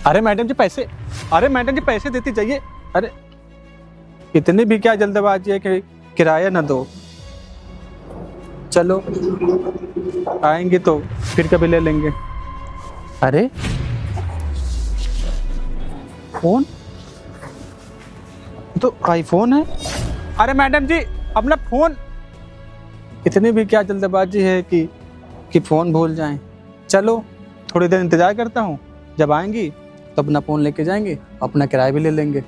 अरे मैडम जी पैसे, अरे मैडम जी पैसे देती जाइए। अरे इतनी भी क्या जल्दबाजी है कि किराया ना दो। चलो आएंगे तो फिर कभी ले लेंगे। अरे फोन तो आईफोन है। अरे मैडम जी अपना फोन, इतनी भी क्या जल्दबाजी है कि फोन भूल जाएं। चलो थोड़ी देर इंतजार करता हूँ, जब आएंगी तो अपना फोन लेके जाएंगे, अपना किराया भी ले लेंगे।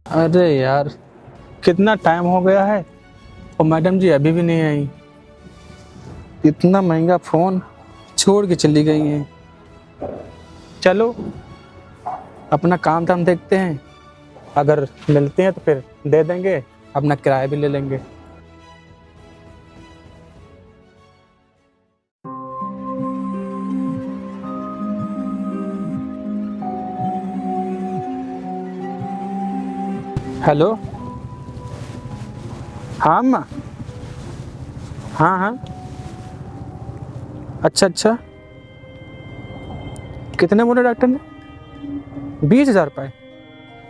अरे यार कितना टाइम हो गया है और मैडम जी अभी भी नहीं आई। इतना महंगा फोन छोड़ के चली गई हैं। चलो अपना काम धाम देखते हैं, अगर मिलते हैं तो फिर दे देंगे, अपना किराया भी ले लेंगे। हेलो, हाँ अम्मा, हाँ हाँ, अच्छा अच्छा, कितने बोले डॉक्टर ने? 20,000 रुपये।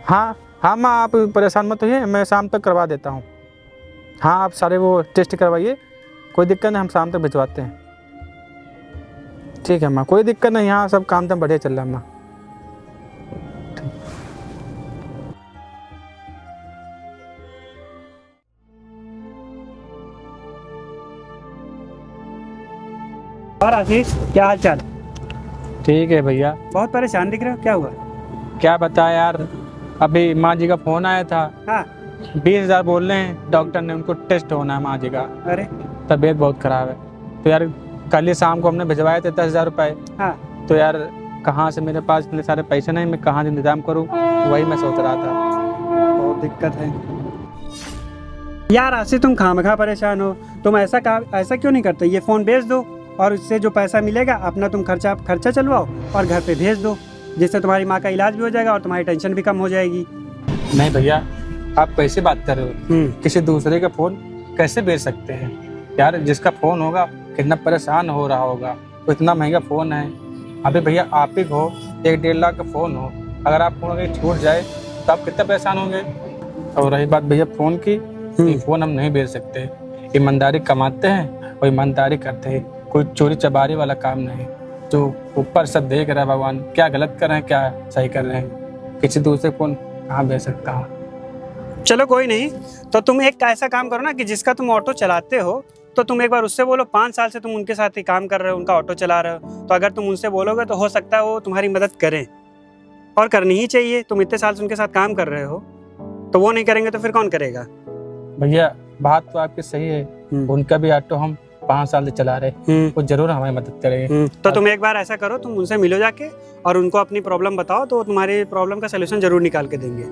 हाँ हाँ माँ आप परेशान मत होइए, मैं शाम तक करवा देता हूँ। हाँ आप सारे वो टेस्ट करवाइए, कोई दिक्कत नहीं, हम शाम तक भिजवाते हैं। ठीक है माँ, कोई दिक्कत नहीं, यहाँ सब काम तो बढ़िया चल रहा है माँ। और आशीष, क्या हाल चाल? ठीक है भैया। बहुत परेशान दिख रहे हो, क्या हुआ? क्या बताया यार, अभी माँ जी का फ़ोन आया था। हाँ। 20,000 बोल रहे हैं, डॉक्टर ने, उनको टेस्ट होना है माँ जी का। अरे तबीयत बहुत ख़राब है। तो यार कल ही शाम को हमने भिजवाए थे 10,000 रुपये। हाँ। तो यार कहाँ से, मेरे पास इतने सारे पैसे नहीं, मैं कहाँ से इंतजाम करूँ, वही मैं सोच रहा था। बहुत दिक्कत है यार आशीष, तुम खामखा परेशान हो। तुम ऐसा क्यों नहीं करते, ये फ़ोन बेच दो और उससे जो पैसा मिलेगा अपना तुम खर्चा चलवाओ और घर पे भेज दो, जिससे तुम्हारी माँ का इलाज भी हो जाएगा और तुम्हारी टेंशन भी कम हो जाएगी। नहीं भैया, आप कैसे बात कर रहे हो? किसी दूसरे का फ़ोन कैसे बेच सकते हैं यार? जिसका फ़ोन होगा कितना परेशान हो रहा होगा, तो इतना महंगा फ़ोन है। अभी भैया आप ही हो, 1-1.5 लाख का फ़ोन हो, अगर आप फ़ोन अगर छूट जाए तो आप कितना परेशान होंगे। और रही बात भैया फ़ोन की, ये फ़ोन हम नहीं बेच सकते। ईमानदारी कमाते हैं और ईमानदारी करते हैं, कोई चोरी चबारी वाला काम नहीं। जो ऊपर सब देख रहा है भगवान, क्या गलत कर रहे हैं क्या सही कर रहे हैं, किसी दूसरे फ़ोन कहाँ बेच सकता हूँ। चलो कोई नहीं, तो तुम एक ऐसा काम करो ना कि जिसका तुम ऑटो चलाते हो, तो तुम एक बार उससे बोलो। 5 साल से तुम उनके साथ ही काम कर रहे हो, उनका ऑटो चला रहे हो, तो अगर तुम उनसे बोलोगे तो हो सकता है वो तुम्हारी मदद करें, और करनी ही चाहिए। तुम इतने साल से उनके साथ काम कर रहे हो, तो वो नहीं करेंगे तो फिर कौन करेगा? भैया बात तो आपकी सही है, उनका भी ऑटो हम 5 साल से चला रहे, वो जरूर हमारी मदद करेंगे। तो तुम एक बार ऐसा करो, तुम उनसे मिलो जाके और उनको अपनी प्रॉब्लम बताओ, तो तुम्हारी प्रॉब्लम का सलूशन जरूर निकाल के देंगे।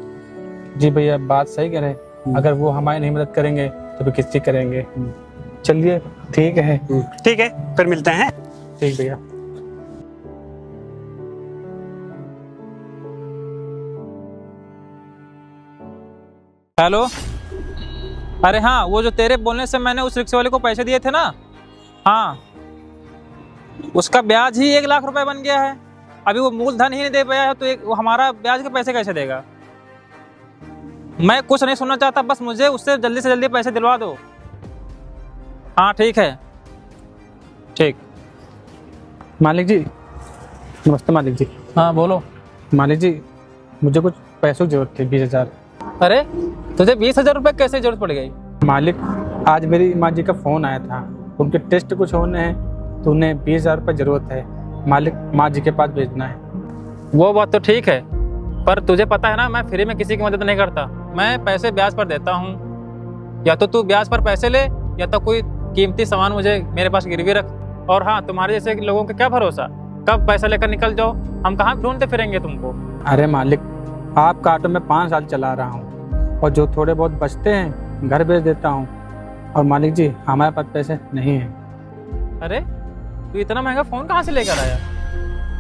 जी भैया बात सही कह रहे हैं, अगर वो हमारी नहीं मदद करेंगे तो फिर किसकी करेंगे। चलिए ठीक है। ठीक है, फिर मिलते हैं। ठीक भैया। हेलो, अरे हाँ, वो जो तेरे बोलने से मैंने उस रिक्शे वाले को पैसे दिए थे ना, हाँ, उसका ब्याज ही 1 लाख रुपए बन गया है। अभी वो मूलधन ही नहीं दे पाया है, तो वो हमारा ब्याज के पैसे कैसे देगा? मैं कुछ नहीं सुनना चाहता, बस मुझे उससे जल्दी से जल्दी पैसे दिलवा दो। हाँ ठीक है, ठीक। मालिक जी, नमस्ते मालिक जी। हाँ बोलो। मालिक जी मुझे कुछ पैसों की जरूरत थी, 20,000। अरे तुझे 20,000 रुपये कैसे जरूरत पड़ गई? मालिक आज मेरी माँ जी का फ़ोन आया था, उनके टेस्ट कुछ होने हैं, तो उन्हें 20,000 रुपये ज़रूरत है। मालिक माँ जी के पास भेजना है। वो बात तो ठीक है, पर तुझे पता है ना, मैं फ्री में किसी की मदद नहीं करता, मैं पैसे ब्याज पर देता हूँ। या तो तू ब्याज पर पैसे ले, या तो कोई कीमती सामान मुझे मेरे पास गिरवी रख। और हाँ, तुम्हारे जैसे लोगों का क्या भरोसा, कब पैसा लेकर निकल जाओ, हम कहाँ ढूंढते फिरेंगे तुमको। अरे मालिक आपका ऑटो में 5 साल चला रहा हूँ, और जो थोड़े बहुत बचते हैं घर भेज देता हूँ। और मालिक जी हमारे पास पैसे नहीं हैं। अरे तू इतना महंगा फ़ोन कहाँ से लेकर आया?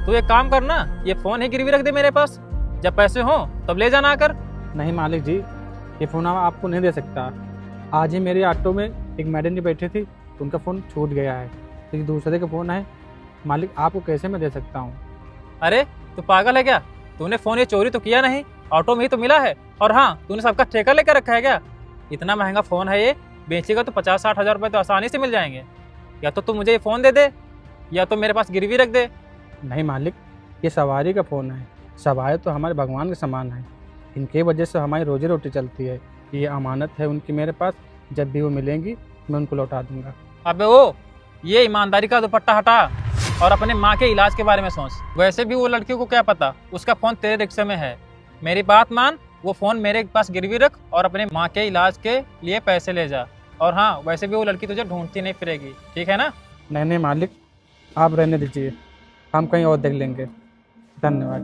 तू एक काम करना, ये फ़ोन ही गिरवी रख दे मेरे पास, जब पैसे हों तब ले जाना आकर। नहीं मालिक जी, ये फ़ोन हम आपको नहीं दे सकता। आज ही मेरे ऑटो में एक मैडम जी बैठी थी, तो उनका फ़ोन छूट गया है, तो ये दूसरे का फ़ोन है, मालिक आपको कैसे मैं दे सकता हूँ? अरे तू पागल है क्या? तूने फोन ये चोरी तो किया नहीं, ऑटो में ही तो मिला है। और हाँ, तूने सबका ठेका लेकर रखा है क्या? इतना महंगा फोन है ये, बेचेगा तो 50-60 हज़ार रुपये तो आसानी से मिल जाएंगे। या तो तू मुझे ये फ़ोन दे दे, या तो मेरे पास गिरवी रख दे। नहीं मालिक, ये सवारी का फ़ोन है। सवारी तो हमारे भगवान के समान है, इनकी वजह से हमारी रोजी रोटी चलती है। ये अमानत है उनकी मेरे पास, जब भी वो मिलेंगी मैं उनको लौटा दूंगा। अबे वो, ये ईमानदारी का दुपट्टा हटा और अपने माँ के इलाज के बारे में सोच। वैसे भी वो लड़की को क्या पता, उसका फ़ोन तेरे रिक्शे में है। मेरी बात मान, वो फ़ोन मेरे पास गिरवी रख और अपने माँ के इलाज के लिए पैसे ले जा। और हाँ, वैसे भी वो लड़की तुझे ढूंढती नहीं फिरेगी, ठीक है ना? नहीं मालिक, आप रहने दीजिए, हम कहीं और देख लेंगे। धन्यवाद।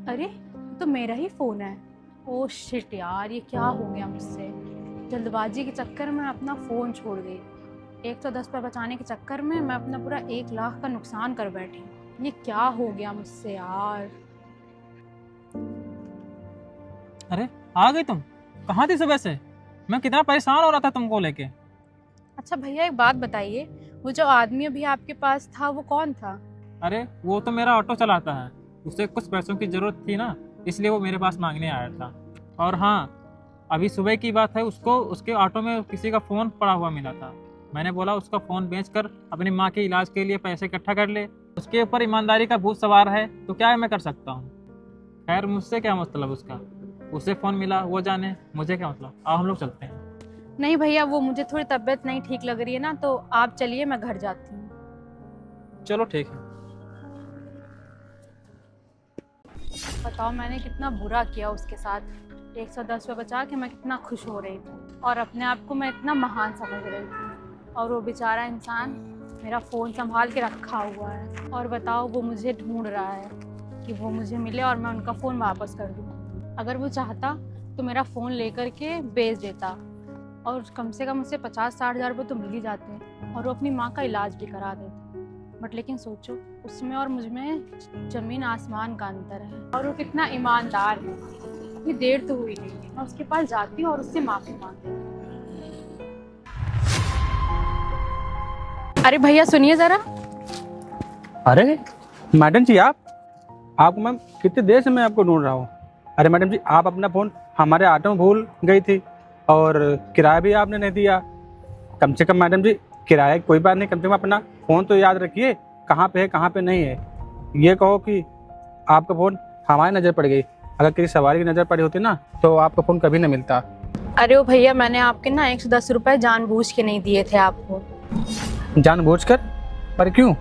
अरे तो मेरा ही फ़ोन है। ओह शिट यार, ये क्या हो गया मुझसे। जल्दबाजी के चक्कर में अपना फ़ोन छोड़ गई। 110 रुपये बचाने के चक्कर में मैं अपना पूरा 1 लाख का नुकसान कर बैठी। ये क्या हो गया मुझसे यार। अरे आ गई तुम? कहाँ थी सुबह से? मैं कितना परेशान हो रहा था तुमको लेके। अच्छा भैया, एक बात बताइए, वो जो आदमी अभी आपके पास था वो कौन था? अरे वो तो मेरा ऑटो चलाता है, उसे कुछ पैसों की ज़रूरत थी ना, इसलिए वो मेरे पास मांगने आया था। और हाँ, अभी सुबह की बात है, उसको उसके ऑटो में किसी का फ़ोन पड़ा हुआ मिला था। मैंने बोला उसका फ़ोन बेचकर अपनी माँ के इलाज के लिए पैसे इकट्ठा कर ले। उसके ऊपर ईमानदारी का भूत सवार है, तो क्या मैं कर सकता हूँ। खैर, मुझसे क्या मतलब उसका, उसे फ़ोन मिला, वो जाने, मुझे क्या मतलब। आओ हम लोग चलते हैं। नहीं भैया, वो मुझे थोड़ी तबीयत नहीं ठीक लग रही है ना, तो आप चलिए, मैं घर जाती हूँ। चलो ठीक है। बताओ मैंने कितना बुरा किया उसके साथ। 110 रुपये बचा के मैं कितना खुश हो रही थी और अपने आप को मैं इतना महान समझ रही थी, और वो बेचारा इंसान मेरा फ़ोन संभाल के रखा हुआ है। और बताओ, वो मुझे ढूंढ रहा है कि वो मुझे मिले और मैं उनका फ़ोन वापस कर दूँ। अगर वो चाहता तो मेरा फ़ोन लेकर के बेच देता, और कम से कम उसे 50-60 हज़ार रुपये तो मिल ही जाते, और वो अपनी माँ का इलाज भी करा देता। बट लेकिन सोचो, उसमें और मुझ में ज़मीन आसमान का अंतर है। और वो कितना ईमानदार है। इतनी देर तो हुई नहीं, मैं उसके पास जाती हूँ और उससे माफ़ी मांगती हूँ। अरे भैया सुनिए ज़रा। अरे मैडम जी, आपको मैं कितनी देर से मैं आपको ढूंढ रहा हूँ। अरे मैडम जी, आप अपना फ़ोन हमारे ऑटो में भूल गई थी, और किराया भी आपने नहीं दिया। कम से कम मैडम जी, किराया कोई बात नहीं, कम से कम अपना फ़ोन तो याद रखिए, कहाँ पे है कहाँ पे नहीं है। ये कहो कि आपका फ़ोन हमारी नज़र पड़ गई, अगर किसी सवारी की नज़र पड़ी होती ना तो आपका फ़ोन कभी नहीं मिलता। अरे वो भैया, मैंने आपके ना 110 रुपये जानबूझ के नहीं दिए थे आपको। जानबूझकर? पर क्यों?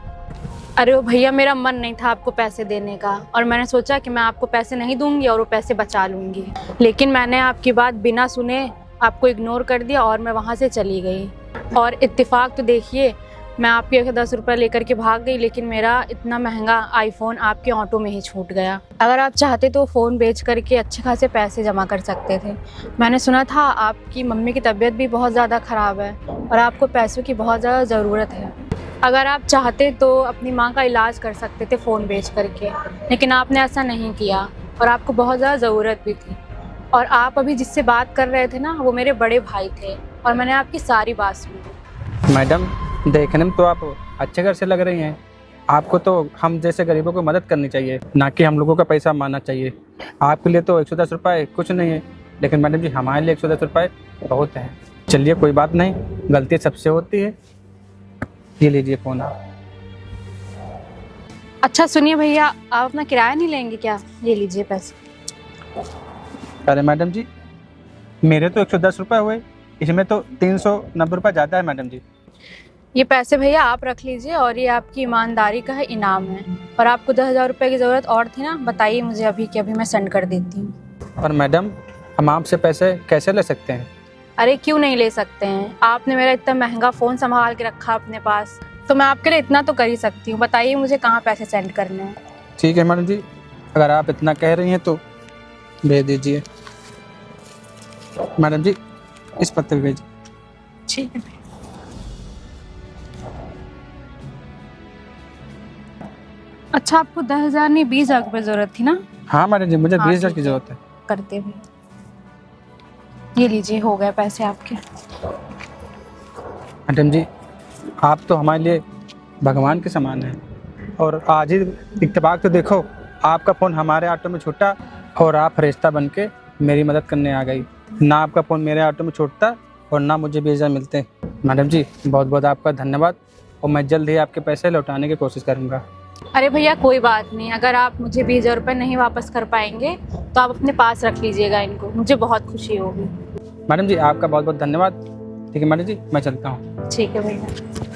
अरे वो भैया, मेरा मन नहीं था आपको पैसे देने का, और मैंने सोचा कि मैं आपको पैसे नहीं दूंगी और वो पैसे बचा लूंगी। लेकिन मैंने आपकी बात बिना सुने आपको इग्नोर कर दिया और मैं वहाँ से चली गई। और इत्तेफाक तो देखिए, मैं आपके 110 रुपये लेकर के भाग गई, लेकिन मेरा इतना महंगा आईफोन आपके ऑटो में ही छूट गया। अगर आप चाहते तो फ़ोन बेच करके अच्छे खासे पैसे जमा कर सकते थे। मैंने सुना था आपकी मम्मी की तबीयत भी बहुत ज़्यादा ख़राब है और आपको पैसों की बहुत ज़्यादा ज़रूरत है। अगर आप चाहते तो अपनी माँ का इलाज कर सकते थे फ़ोन बेच करके, लेकिन आपने ऐसा नहीं किया, और आपको बहुत ज़्यादा ज़रूरत भी थी। और आप अभी जिससे बात कर रहे थे ना, वो मेरे बड़े भाई थे, और मैंने आपकी सारी बात सुनी। मैडम, देखने में तो आप अच्छे घर से लग रही हैं। आपको तो हम जैसे गरीबों को मदद करनी चाहिए, ना कि हम लोगों का पैसा मानना चाहिए। आपके लिए तो 110 रुपये कुछ नहीं है, लेकिन मैडम जी हमारे लिए 110 रुपये बहुत हैं। चलिए कोई बात नहीं, गलती सबसे होती है। ये लीजिए फ़ोन आप। अच्छा सुनिए भैया, आप अपना किराया नहीं लेंगे क्या? ये लीजिए पैसे। अरे मैडम जी, मेरे तो 110 रुपये हुए, इसमें तो 390 रुपये ज़्यादा है मैडम जी। ये पैसे भैया आप रख लीजिए, और ये आपकी ईमानदारी का है इनाम है। और आपको 10,000 रुपये की ज़रूरत और थी ना, बताइए मुझे अभी कि अभी मैं सेंड कर देती हूँ। और मैडम, हम आपसे पैसे कैसे ले सकते हैं? अरे क्यों नहीं ले सकते हैं, आपने मेरा इतना महंगा फ़ोन संभाल के रखा अपने पास, तो मैं आपके लिए इतना तो कर ही सकती हूँ। बताइए मुझे कहाँ पैसे सेंड करने हैं। ठीक है मैडम जी, अगर आप इतना कह रही हैं तो भेज दीजिए। मैडम जी, इस पते पे भेजिए। ठीक है। अच्छा, आपको 10,000 नहीं 20,000 रुपये ज़रूरत थी ना? हाँ मैडम जी, मुझे हाँ, 20,000 की ठीक है। ज़रूरत है। करते भी। ये लीजिए, हो गए पैसे आपके। मैडम जी, आप तो हमारे लिए भगवान के समान है। और आज ही इत्तेफाक तो देखो, आपका फ़ोन हमारे ऑटो में छूटा और आप फरिश्ता बन के मेरी मदद करने आ गई। ना आपका फ़ोन मेरे ऑटो में छूटता और ना मुझे 20,000 मिलते। मैडम जी बहुत बहुत आपका धन्यवाद, और मैं जल्द ही आपके पैसे लौटाने की कोशिश करूँगा। अरे भैया कोई बात नहीं, अगर आप मुझे 20,000 रुपये नहीं वापस कर पाएंगे तो आप अपने पास रख लीजिएगा इनको, मुझे बहुत खुशी होगी। मैडम जी आपका बहुत बहुत धन्यवाद। ठीक है मैडम जी, मैं चलता हूँ। ठीक है भैया।